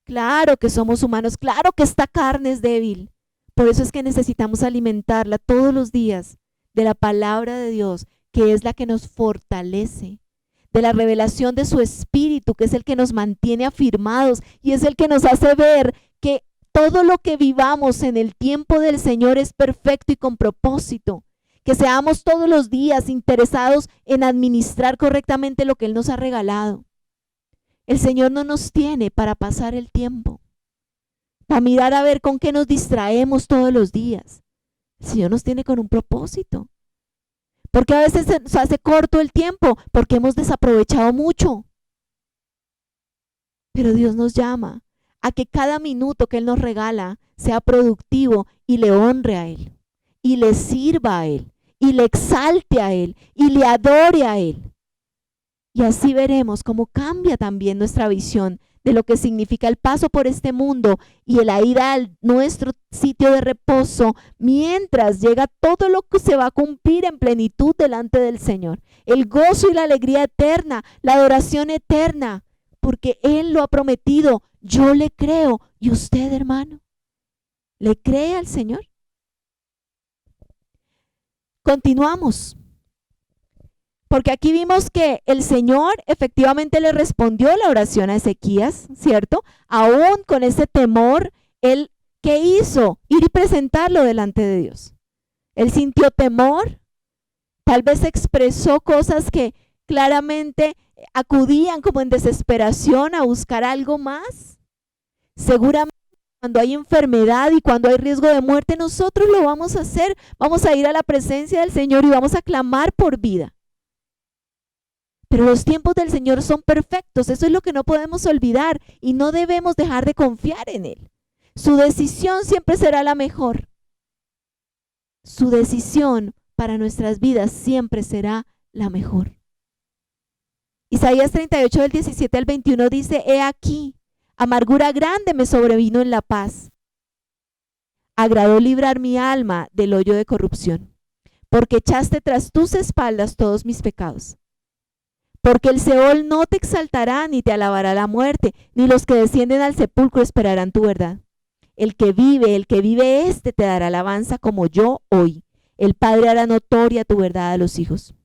Claro que somos humanos, claro que esta carne es débil. Por eso es que necesitamos alimentarla todos los días de la palabra de Dios, que es la que nos fortalece, de la revelación de su Espíritu, que es el que nos mantiene afirmados y es el que nos hace ver que todo lo que vivamos en el tiempo del Señor es perfecto y con propósito. Que seamos todos los días interesados en administrar correctamente lo que Él nos ha regalado. El Señor no nos tiene para pasar el tiempo, para mirar a ver con qué nos distraemos todos los días. El Señor nos tiene con un propósito. Porque a veces se nos hace corto el tiempo, porque hemos desaprovechado mucho. Pero Dios nos llama a que cada minuto que Él nos regala sea productivo y le honre a Él, y le sirva a Él, y le exalte a Él, y le adore a Él. Y así veremos cómo cambia también nuestra visión de lo que significa el paso por este mundo y la ida a nuestro sitio de reposo, mientras llega todo lo que se va a cumplir en plenitud delante del Señor. El gozo y la alegría eterna, la adoración eterna, porque Él lo ha prometido. Yo le creo. ¿Y usted, hermano? ¿Le cree al Señor? Continuamos. Porque aquí vimos que el Señor efectivamente le respondió la oración a Ezequías, ¿cierto? Aún con ese temor, Él, ¿qué hizo? Ir y presentarlo delante de Dios. Él sintió temor, tal vez expresó cosas que claramente acudían como en desesperación a buscar algo más. Seguramente cuando hay enfermedad y cuando hay riesgo de muerte, nosotros lo vamos a hacer. Vamos a ir a la presencia del Señor y vamos a clamar por vida. Pero los tiempos del Señor son perfectos, eso es lo que no podemos olvidar y no debemos dejar de confiar en Él. Su decisión siempre será la mejor. Su decisión para nuestras vidas siempre será la mejor. Isaías 38 del 17 al 21 dice: he aquí, amargura grande me sobrevino en la paz. Agradó librar mi alma del hoyo de corrupción, porque echaste tras tus espaldas todos mis pecados. Porque el Seol no te exaltará, ni te alabará la muerte, ni los que descienden al sepulcro esperarán tu verdad. El que vive te dará alabanza como yo hoy. El Padre hará notoria tu verdad a los hijos.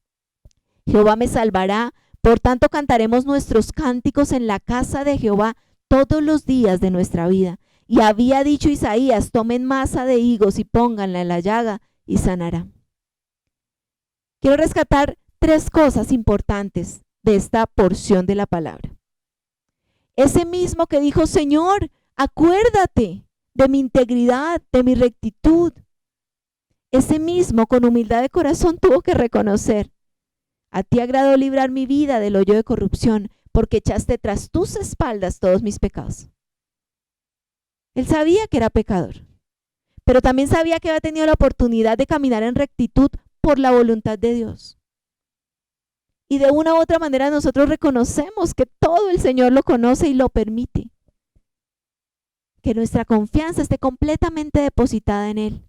Jehová me salvará, por tanto cantaremos nuestros cánticos en la casa de Jehová todos los días de nuestra vida. Y había dicho Isaías: tomen masa de higos y pónganla en la llaga y sanará. Quiero rescatar 3 cosas importantes de esta porción de la palabra. Ese mismo que dijo: Señor, acuérdate de mi integridad, de mi rectitud. Ese mismo con humildad de corazón tuvo que reconocer: a ti agradó librar mi vida del hoyo de corrupción, porque echaste tras tus espaldas todos mis pecados. Él sabía que era pecador, pero también sabía que había tenido la oportunidad de caminar en rectitud por la voluntad de Dios. Y de una u otra manera nosotros reconocemos que todo el Señor lo conoce y lo permite. Que nuestra confianza esté completamente depositada en Él.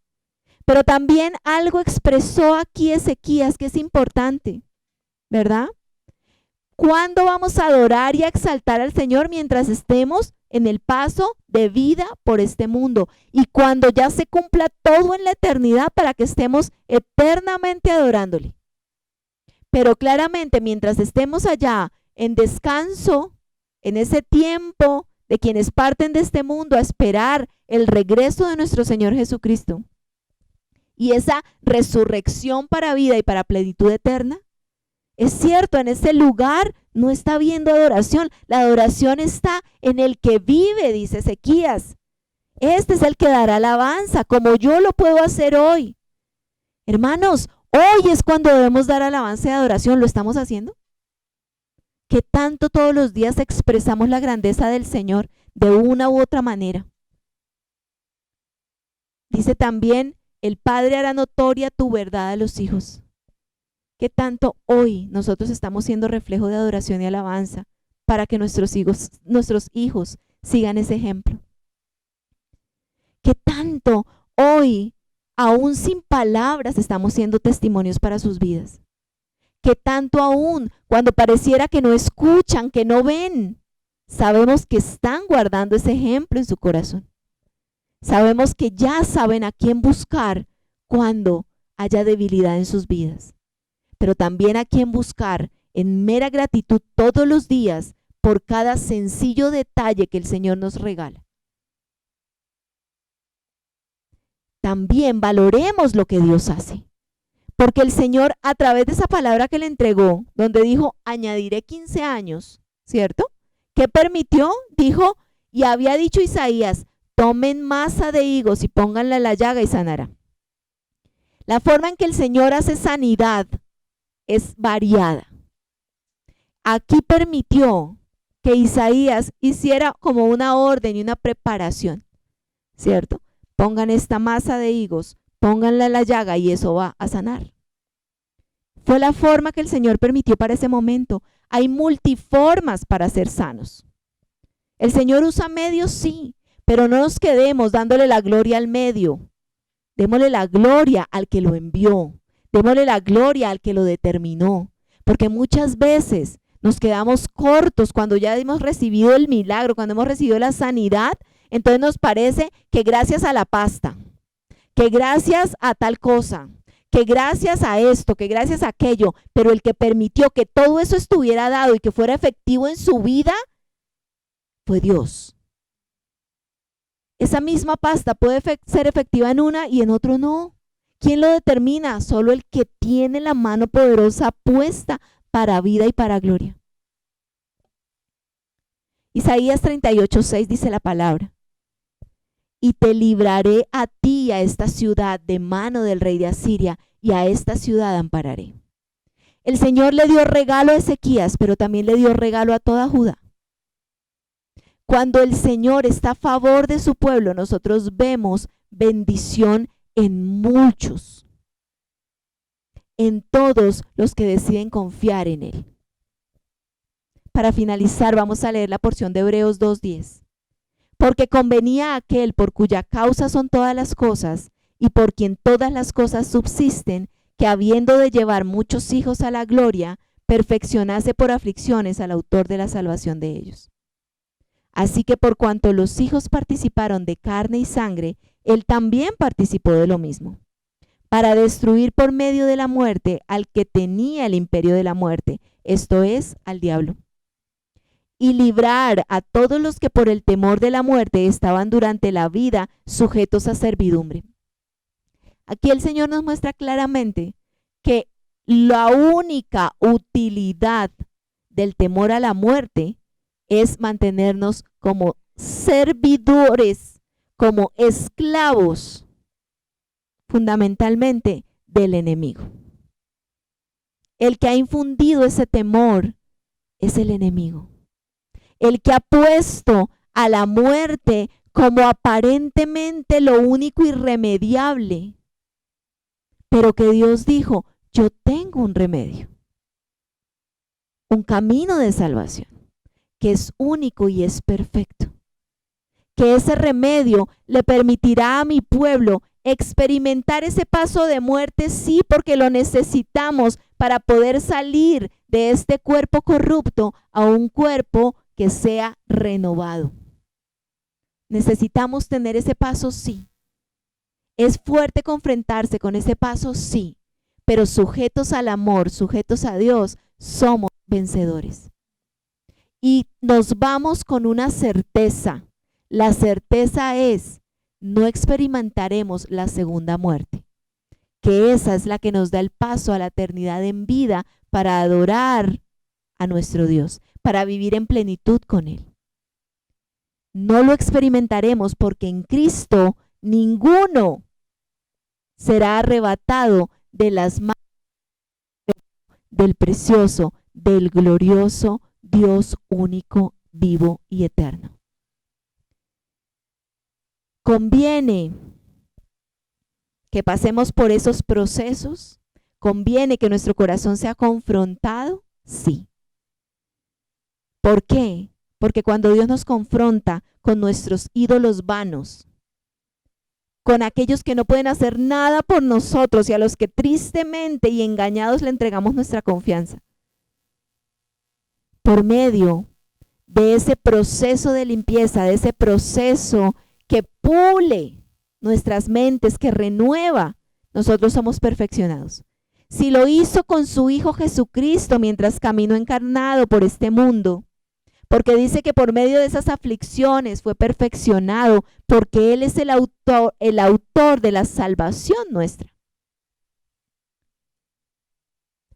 Pero también algo expresó aquí Ezequías que es importante, ¿verdad? ¿Cuándo vamos a adorar y a exaltar al Señor? Mientras estemos en el paso de vida por este mundo y cuando ya se cumpla todo en la eternidad para que estemos eternamente adorándole. Pero claramente mientras estemos allá en descanso, en ese tiempo de quienes parten de este mundo a esperar el regreso de nuestro Señor Jesucristo y esa resurrección para vida y para plenitud eterna, es cierto, en ese lugar no está habiendo adoración. La adoración está en el que vive, dice Ezequías. Este es el que dará alabanza, como yo lo puedo hacer hoy. Hermanos, hoy es cuando debemos dar alabanza y adoración. ¿Lo estamos haciendo? ¿Qué tanto todos los días expresamos la grandeza del Señor de una u otra manera? Dice también, el Padre hará notoria tu verdad a los hijos. ¿Qué tanto hoy nosotros estamos siendo reflejo de adoración y alabanza para que nuestros hijos sigan ese ejemplo? ¿Qué tanto hoy, aún sin palabras, estamos siendo testimonios para sus vidas? ¿Qué tanto aún, cuando pareciera que no escuchan, que no ven, sabemos que están guardando ese ejemplo en su corazón? Sabemos que ya saben a quién buscar cuando haya debilidad en sus vidas, pero también a quién buscar en mera gratitud todos los días por cada sencillo detalle que el Señor nos regala. También valoremos lo que Dios hace, porque el Señor, a través de esa palabra que le entregó, donde dijo, añadiré 15 años, ¿cierto? ¿Qué permitió? Dijo, y había dicho Isaías, tomen masa de higos y pónganla en la llaga y sanará. La forma en que el Señor hace sanidad es variada. Aquí permitió que Isaías hiciera como una orden y una preparación, ¿cierto? Pongan esta masa de higos, pónganla en la llaga y eso va a sanar. Fue la forma que el Señor permitió para ese momento. Hay multiformas para ser sanos. El Señor usa medios, sí, pero no nos quedemos dándole la gloria al medio. Démosle la gloria al que lo envió. Démosle la gloria al que lo determinó, porque muchas veces nos quedamos cortos cuando ya hemos recibido el milagro, cuando hemos recibido la sanidad, entonces nos parece que gracias a la pasta, que gracias a tal cosa, que gracias a esto, que gracias a aquello, pero el que permitió que todo eso estuviera dado y que fuera efectivo en su vida fue Dios. Esa misma pasta puede ser efectiva en una y en otro no. ¿Quién lo determina? Solo el que tiene la mano poderosa puesta para vida y para gloria. Isaías 38:6 dice la palabra: y te libraré a ti y a esta ciudad de mano del rey de Asiria, y a esta ciudad ampararé. El Señor le dio regalo a Ezequías, pero también le dio regalo a toda Judá. Cuando el Señor está a favor de su pueblo, nosotros vemos bendición en muchos, en todos los que deciden confiar en Él. Para finalizar, vamos a leer la porción de Hebreos 2:10. Porque convenía a aquel por cuya causa son todas las cosas y por quien todas las cosas subsisten, que habiendo de llevar muchos hijos a la gloria, perfeccionase por aflicciones al autor de la salvación de ellos. Así que por cuanto los hijos participaron de carne y sangre, él también participó de lo mismo, para destruir por medio de la muerte al que tenía el imperio de la muerte, esto es, al diablo, y librar a todos los que por el temor de la muerte estaban durante la vida sujetos a servidumbre. Aquí el Señor nos muestra claramente que la única utilidad del temor a la muerte es mantenernos como servidores, como esclavos, fundamentalmente del enemigo. El que ha infundido ese temor es el enemigo. El que ha puesto a la muerte como aparentemente lo único irremediable, pero que Dios dijo, yo tengo un remedio, un camino de salvación, que es único y es perfecto. Que ese remedio le permitirá a mi pueblo experimentar ese paso de muerte, sí, porque lo necesitamos para poder salir de este cuerpo corrupto a un cuerpo que sea renovado. Necesitamos tener ese paso, sí. Es fuerte confrontarse con ese paso, sí. Pero sujetos al amor, sujetos a Dios, somos vencedores. Y nos vamos con una certeza. La certeza es, no experimentaremos la segunda muerte, que esa es la que nos da el paso a la eternidad en vida para adorar a nuestro Dios, para vivir en plenitud con Él. No lo experimentaremos porque en Cristo ninguno será arrebatado de las manos del precioso, del glorioso Dios único, vivo y eterno. Conviene que pasemos por esos procesos. Conviene que nuestro corazón sea confrontado, sí. ¿Por qué? Porque cuando Dios nos confronta con nuestros ídolos vanos, con aquellos que no pueden hacer nada por nosotros y a los que tristemente y engañados le entregamos nuestra confianza, por medio de ese proceso de limpieza, de ese proceso que pule nuestras mentes, que renueva, nosotros somos perfeccionados. Si lo hizo con su Hijo Jesucristo mientras caminó encarnado por este mundo, porque dice que por medio de esas aflicciones fue perfeccionado, porque Él es el autor de la salvación nuestra.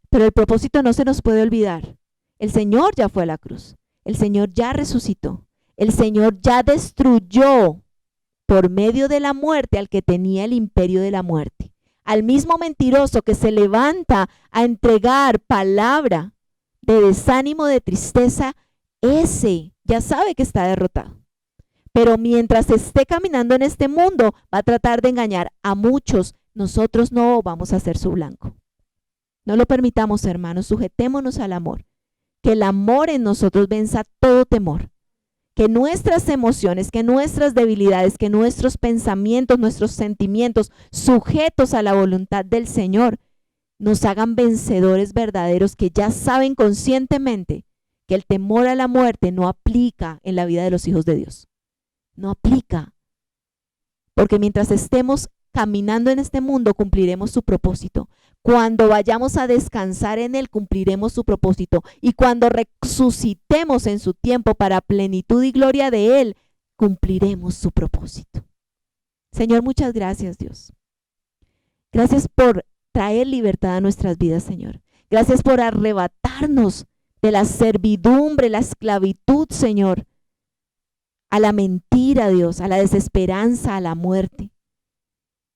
Pero el propósito no se nos puede olvidar. El Señor ya fue a la cruz. El Señor ya resucitó. El Señor ya destruyó por medio de la muerte al que tenía el imperio de la muerte. Al mismo mentiroso que se levanta a entregar palabra de desánimo, de tristeza, ese ya sabe que está derrotado. Pero mientras esté caminando en este mundo, va a tratar de engañar a muchos. Nosotros no vamos a ser su blanco. No lo permitamos, hermanos, sujetémonos al amor. Que el amor en nosotros venza todo temor. Que nuestras emociones, que nuestras debilidades, que nuestros pensamientos, nuestros sentimientos, sujetos a la voluntad del Señor, nos hagan vencedores verdaderos que ya saben conscientemente que el temor a la muerte no aplica en la vida de los hijos de Dios. No aplica. Porque mientras estemos caminando en este mundo, cumpliremos su propósito. Cuando vayamos a descansar en Él, cumpliremos su propósito. Y cuando resucitemos en su tiempo para plenitud y gloria de Él, cumpliremos su propósito. Señor, muchas gracias, Dios. Gracias por traer libertad a nuestras vidas, Señor. Gracias por arrebatarnos de la servidumbre, la esclavitud, Señor, a la mentira, Dios, a la desesperanza, a la muerte.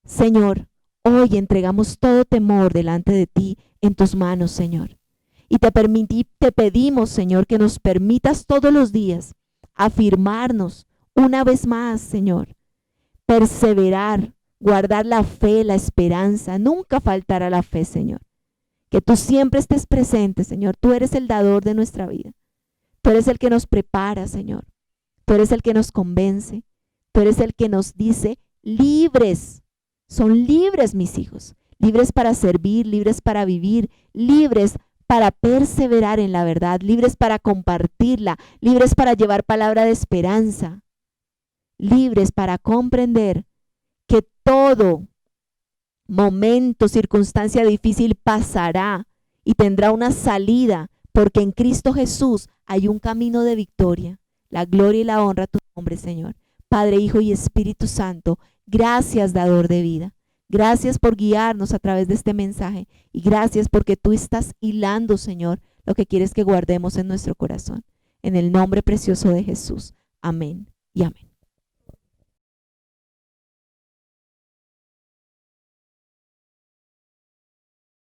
Señor, hoy entregamos todo temor delante de ti en tus manos, Señor. Y te pedimos, Señor, que nos permitas todos los días afirmarnos una vez más, Señor, perseverar, guardar la fe, la esperanza, nunca faltar a la fe, Señor. Que tú siempre estés presente, Señor. Tú eres el dador de nuestra vida. Tú eres el que nos prepara, Señor. Tú eres el que nos convence. Tú eres el que nos dice, libres. Son libres mis hijos. Libres para servir, libres para vivir, libres para perseverar en la verdad, libres para compartirla, libres para llevar palabra de esperanza, libres para comprender que todo momento, circunstancia difícil pasará y tendrá una salida, porque en Cristo Jesús hay un camino de victoria. La gloria y la honra a tu nombre, Señor. Padre, Hijo y Espíritu Santo, gracias, dador de vida. Gracias por guiarnos a través de este mensaje y gracias porque tú estás hilando, Señor, lo que quieres que guardemos en nuestro corazón. En el nombre precioso de Jesús. Amén y amén.